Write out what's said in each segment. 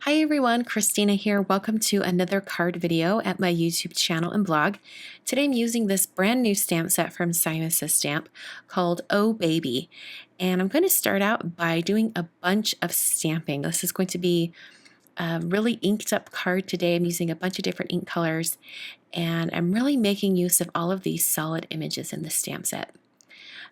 Hi everyone, Christina here. Welcome to another card video at my YouTube channel and blog. Today I'm using this brand new stamp set from Simon Says Stamp called Oh Baby. And I'm going to start out by doing a bunch of stamping. This is going to be a really inked up card today. I'm using a bunch of different ink colors and I'm really making use of all of these solid images in the stamp set.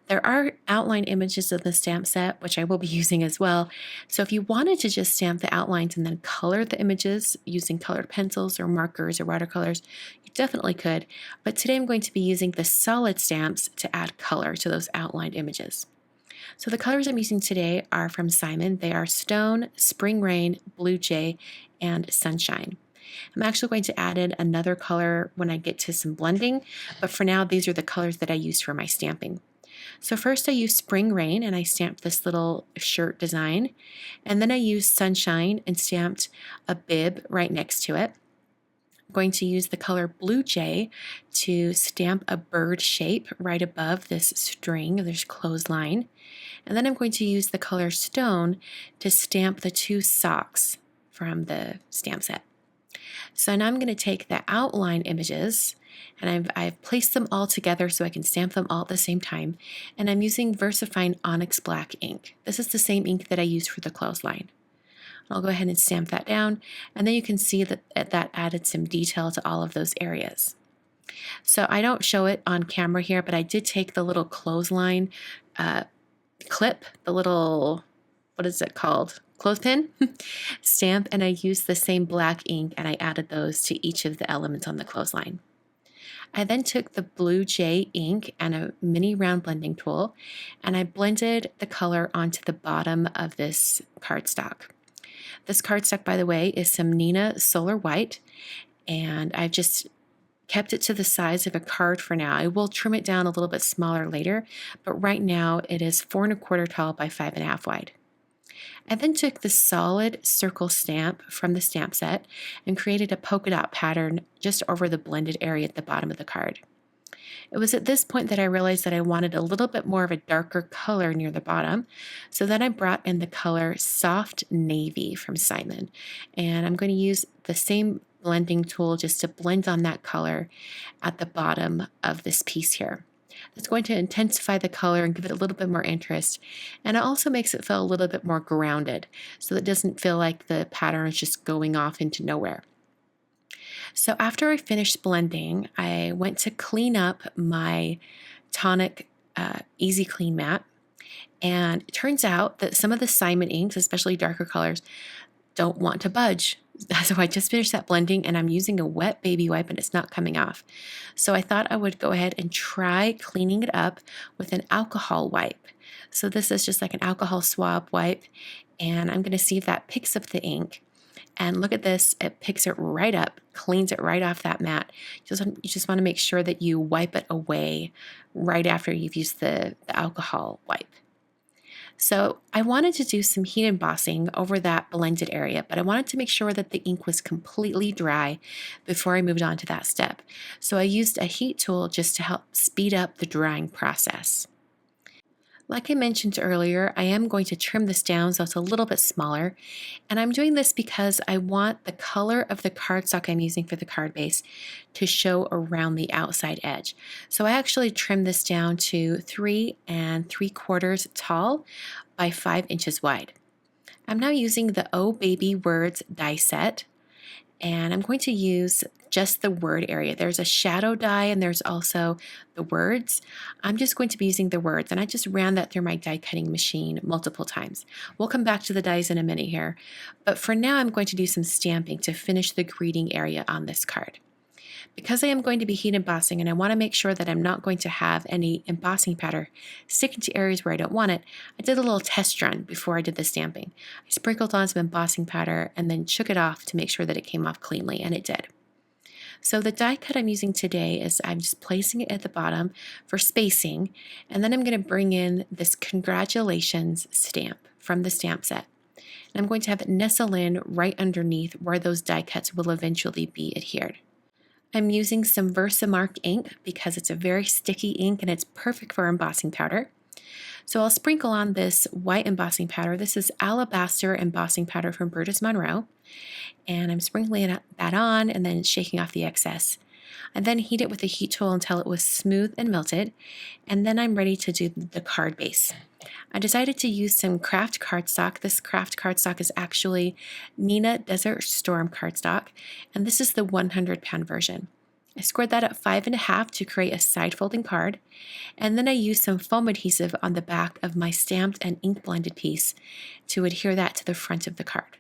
There are outline images of the stamp set, which I will be using as well. So if you wanted to just stamp the outlines and then color the images using colored pencils or markers or watercolors, you definitely could. But today I'm going to be using the solid stamps to add color to those outlined images. So the colors I'm using today are from Simon. They are Stone, Spring Rain, Blue Jay, and Sunshine. I'm actually going to add in another color when I get to some blending, but for now these are the colors that I used for my stamping. So first I used Spring Rain and I stamped this little shirt design. And then I used Sunshine and stamped a bib right next to it. I'm going to use the color Blue Jay to stamp a bird shape right above this string, this clothesline. And then I'm going to use the color Stone to stamp the two socks from the stamp set. So now I'm going to take the outline images and I've placed them all together so I can stamp them all at the same time. And I'm using VersaFine Onyx Black ink. This is the same ink that I used for the clothesline. I'll go ahead and stamp that down, and then you can see that that added some detail to all of those areas. So I don't show it on camera here, but I did take the little clothesline clip, the little, what is it called? Clothespin stamp, and I used the same black ink and I added those to each of the elements on the clothesline. I then took the Blue Jay ink and a mini round blending tool and I blended the color onto the bottom of this cardstock. This cardstock, by the way, is some Neenah Solar White, and I've just kept it to the size of a card for now. I will trim it down a little bit smaller later, but right now it is 4¼ tall by 5½ wide. I then took the solid circle stamp from the stamp set and created a polka dot pattern just over the blended area at the bottom of the card. It was at this point that I realized that I wanted a little bit more of a darker color near the bottom. So then I brought in the color Soft Navy from Simon. And I'm going to use the same blending tool just to blend on that color at the bottom of this piece here. That's going to intensify the color and give it a little bit more interest. And it also makes it feel a little bit more grounded so that it doesn't feel like the pattern is just going off into nowhere. So after I finished blending, I went to clean up my Tonic Easy Clean mat. And it turns out that some of the Simon inks, especially darker colors, don't want to budge. So I just finished that blending and I'm using a wet baby wipe and it's not coming off. So I thought I would go ahead and try cleaning it up with an alcohol wipe. So this is just like an alcohol swab wipe, and I'm going to see if that picks up the ink. And look at this, it picks it right up, cleans it right off that mat. You just want to make sure that you wipe it away right after you've used the alcohol wipe. So I wanted to do some heat embossing over that blended area, but I wanted to make sure that the ink was completely dry before I moved on to that step. So I used a heat tool just to help speed up the drying process. Like I mentioned earlier, I am going to trim this down so it's a little bit smaller, and I'm doing this because I want the color of the cardstock I'm using for the card base to show around the outside edge. So I actually trimmed this down to 3¾ tall by 5 inches wide. I'm now using the Oh Baby Words die set, and I'm going to use just the word area. There's a shadow die and there's also the words. I'm just going to be using the words, and I just ran that through my die cutting machine multiple times. We'll come back to the dies in a minute here, but for now I'm going to do some stamping to finish the greeting area on this card. Because I am going to be heat embossing and I want to make sure that I'm not going to have any embossing powder stick into areas where I don't want it, I did a little test run before I did the stamping. I sprinkled on some embossing powder and then shook it off to make sure that it came off cleanly, and it did. So the die cut I'm using today is I'm just placing it at the bottom for spacing, and then I'm going to bring in this congratulations stamp from the stamp set. And I'm going to have it nestle in right underneath where those die cuts will eventually be adhered. I'm using some Versamark ink because it's a very sticky ink and it's perfect for embossing powder. So I'll sprinkle on this white embossing powder. This is Alabaster embossing powder from Burgess Monroe. And I'm sprinkling that on and then shaking off the excess. And then heat it with a heat tool until it was smooth and melted. And then I'm ready to do the card base. I decided to use some craft cardstock. This craft cardstock is actually Neenah Desert Storm cardstock, and this is the 100-pound version. I scored that at 5.5 to create a side folding card, and then I used some foam adhesive on the back of my stamped and ink blended piece to adhere that to the front of the card.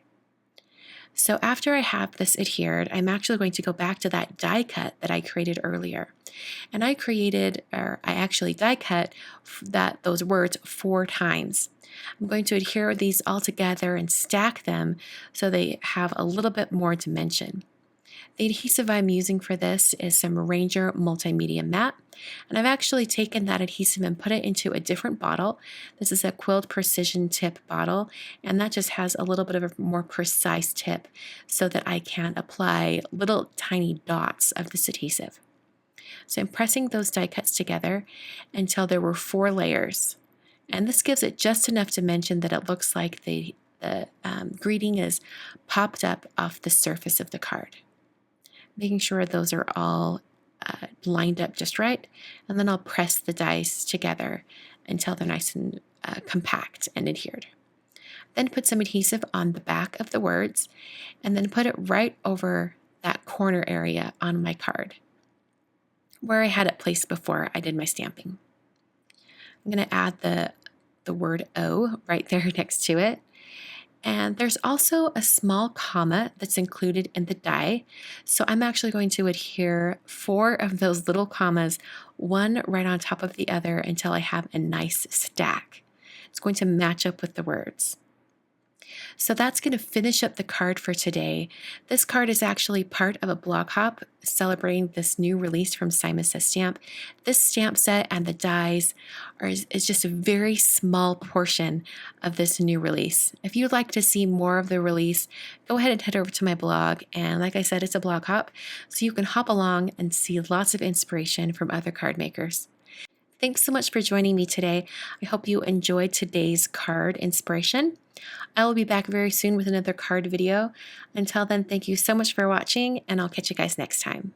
So after I have this adhered, I'm actually going to go back to that die cut that I created earlier. And I actually die cut those words 4 times. I'm going to adhere these all together and stack them so they have a little bit more dimension. The adhesive I'm using for this is some Ranger Multimedia Matte, and I've actually taken that adhesive and put it into a different bottle. This is a Quilt Precision Tip bottle, and that just has a little bit of a more precise tip so that I can apply little tiny dots of this adhesive. So I'm pressing those die cuts together until there were 4 layers, and this gives it just enough dimension that it looks like the greeting is popped up off the surface of the card. Making sure those are all lined up just right, and then I'll press the dies together until they're nice and compact and adhered. Then put some adhesive on the back of the words, and then put it right over that corner area on my card, where I had it placed before I did my stamping. I'm going to add the word O right there next to it. And there's also a small comma that's included in the die. So I'm actually going to adhere 4 of those little commas, one right on top of the other until I have a nice stack. It's going to match up with the words. So that's going to finish up the card for today. This card is actually part of a blog hop celebrating this new release from Simon Says Stamp. This stamp set and the dies is just a very small portion of this new release. If you'd like to see more of the release, go ahead and head over to my blog. And like I said, it's a blog hop, so you can hop along and see lots of inspiration from other card makers. Thanks so much for joining me today. I hope you enjoyed today's card inspiration. I will be back very soon with another card video. Until then, thank you so much for watching, and I'll catch you guys next time.